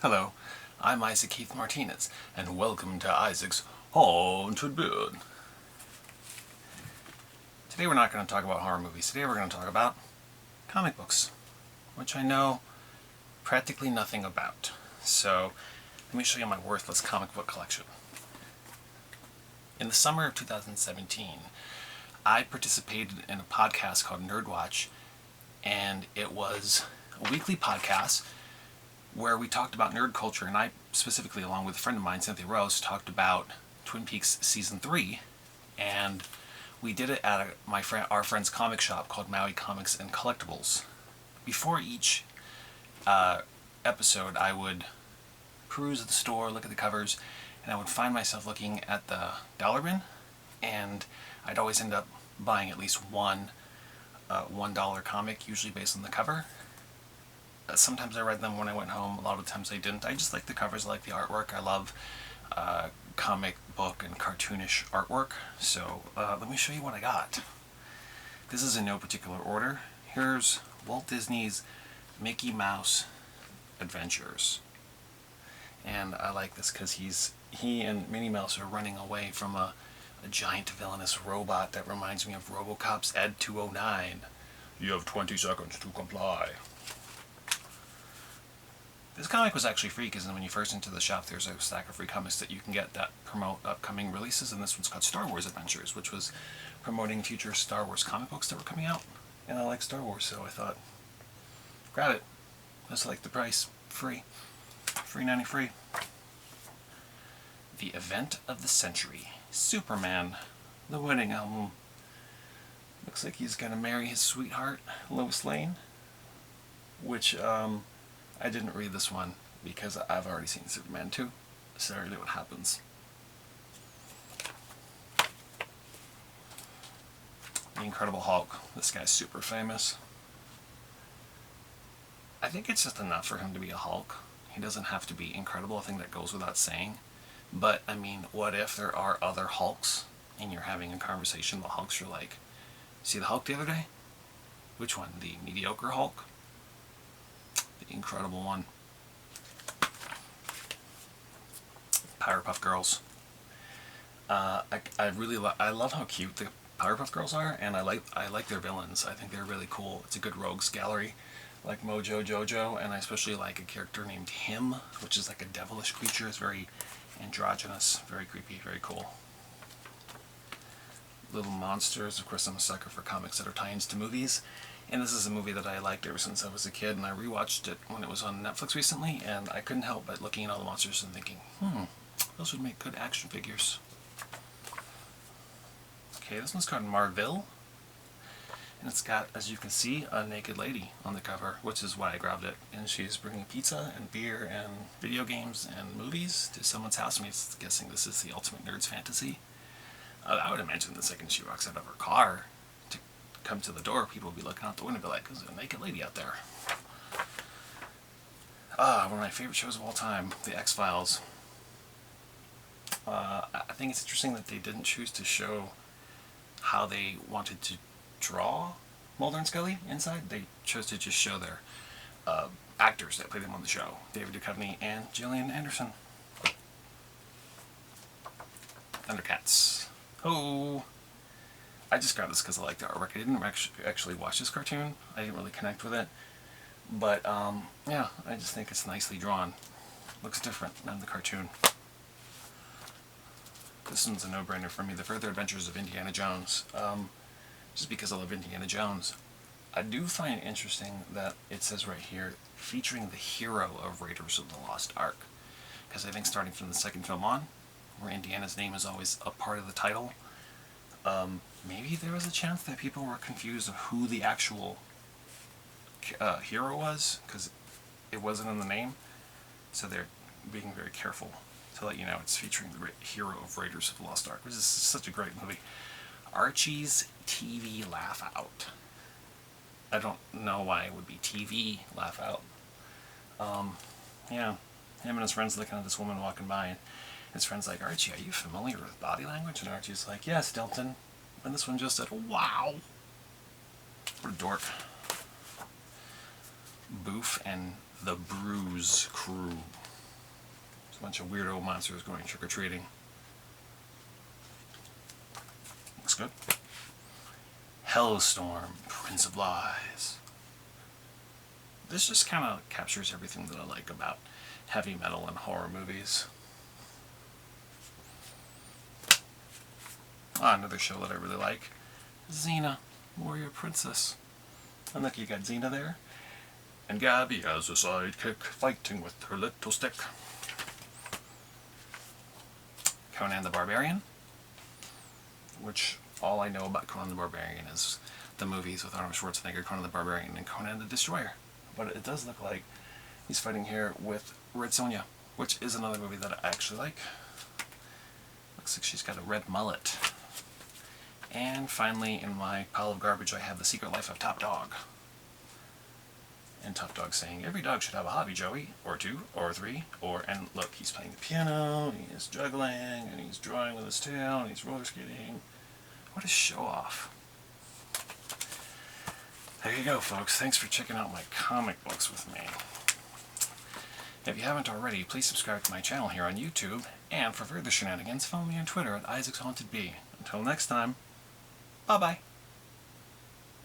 Hello, I'm Isaac Keith Martinez, and welcome to Isaac's Haunted Bed. Today we're not going to talk about horror movies. Today we're going to talk about comic books, which I know practically nothing about. So, let me show you my worthless comic book collection. In the summer of 2017, I participated in a podcast called Nerd Watch, and it was a weekly podcast where we talked about nerd culture, and I specifically, along with a friend of mine, Cynthia Rose, talked about Twin Peaks Season 3, and we did it at our friend's comic shop called Maui Comics and Collectibles. Before each episode, I would peruse the store, look at the covers, and I would find myself looking at the dollar bin, and I'd always end up buying at least one $1 comic, usually based on the cover. Sometimes I read them when I went home, a lot of times I didn't. I just like the covers, I like the artwork. I love comic book and cartoonish artwork. So let me show you what I got. This is in no particular order. Here's Walt Disney's Mickey Mouse Adventures. And I like this because he and Minnie Mouse are running away from a giant villainous robot that reminds me of RoboCop's Ed 209. You have 20 seconds to comply. This comic was actually free because when you first enter the shop, there's a stack of free comics that you can get that promote upcoming releases, and this one's called Star Wars Adventures, which was promoting future Star Wars comic books that were coming out. And I like Star Wars, so I thought, grab it. Just like the price. Free. Free 90 free. The Event of the Century. Superman. The Wedding Album. Looks like he's gonna marry his sweetheart, Lois Lane. Which, I didn't read this one because I've already seen Superman 2. So I already know what happens. The Incredible Hulk. This guy's super famous. I think it's just enough for him to be a Hulk. He doesn't have to be incredible. I think that goes without saying. But, I mean, what if there are other Hulks and you're having a conversation with Hulks? You're like, see the Hulk the other day? Which one? The mediocre Hulk? The incredible one. Powerpuff Girls. I love how cute the Powerpuff Girls are, and I like their villains. I think they're really cool. It's a good rogues gallery, like Mojo Jojo, and I especially like a character named Him, which is like a devilish creature. It's very androgynous, very creepy, very cool. Little Monsters. Of course, I'm a sucker for comics that are tie-ins to movies. And this is a movie that I liked ever since I was a kid, and I rewatched it when it was on Netflix recently, and I couldn't help but looking at all the monsters and thinking, those would make good action figures. Okay, this one's called Marvel, and it's got, as you can see, a naked lady on the cover, which is why I grabbed it. And she's bringing pizza and beer and video games and movies to someone's house. I'm guessing this is the ultimate nerd's fantasy. I would imagine the second she walks out of her car to come to the door, people will be looking out the window and be like, there's a naked lady out there. One of my favorite shows of all time, the XFiles. I think it's interesting that they didn't choose to show how they wanted to draw Mulder and Scully inside. They chose to just show their actors that played them on the show. David Duchovny and Gillian Anderson. Thundercats. Oh! I just grabbed this because I like the artwork. I didn't actually watch this cartoon. I didn't really connect with it. But, yeah, I just think it's nicely drawn. Looks different than the cartoon. This one's a no-brainer for me. The Further Adventures of Indiana Jones. Just because I love Indiana Jones. I do find it interesting that it says right here, featuring the hero of Raiders of the Lost Ark. Because I think starting from the second film on, where Indiana's name is always a part of the title, maybe there was a chance that people were confused of who the actual hero was, because it wasn't in the name. So they're being very careful to let you know it's featuring the hero of Raiders of the Lost Ark, which is such a great movie. Archies TV Laugh Out. I don't know why it would be TV Laugh Out. Yeah, him and his friends looking at this woman walking by, and his friend's like, Archie, are you familiar with body language? And Archie's like, yes, Delton. And this one just said, wow. What a dork. Boof and the Bruise Crew. a bunch of weirdo monsters going trick-or-treating. Looks good. Hellstorm, Prince of Lies. This just kind of captures everything that I like about heavy metal and horror movies. Another show that I really like, Xena, Warrior Princess. And look, you got Xena there. And Gabby has a sidekick fighting with her little stick. Conan the Barbarian, which all I know about Conan the Barbarian is the movies with Arnold Schwarzenegger, Conan the Barbarian, and Conan the Destroyer. But it does look like he's fighting here with Red Sonja, which is another movie that I actually like. Looks like she's got a red mullet. And finally, in my pile of garbage, I have The Secret Life of Top Dog. And Top Dog saying, every dog should have a hobby, Joey, or two, or three, and look, he's playing the piano, he's juggling, and he's drawing with his tail, and he's roller skating. What a show off. There you go, folks. Thanks for checking out my comic books with me. If you haven't already, please subscribe to my channel here on YouTube, and for further shenanigans, follow me on Twitter at IsaacsHauntedBee. Until next time, bye-bye.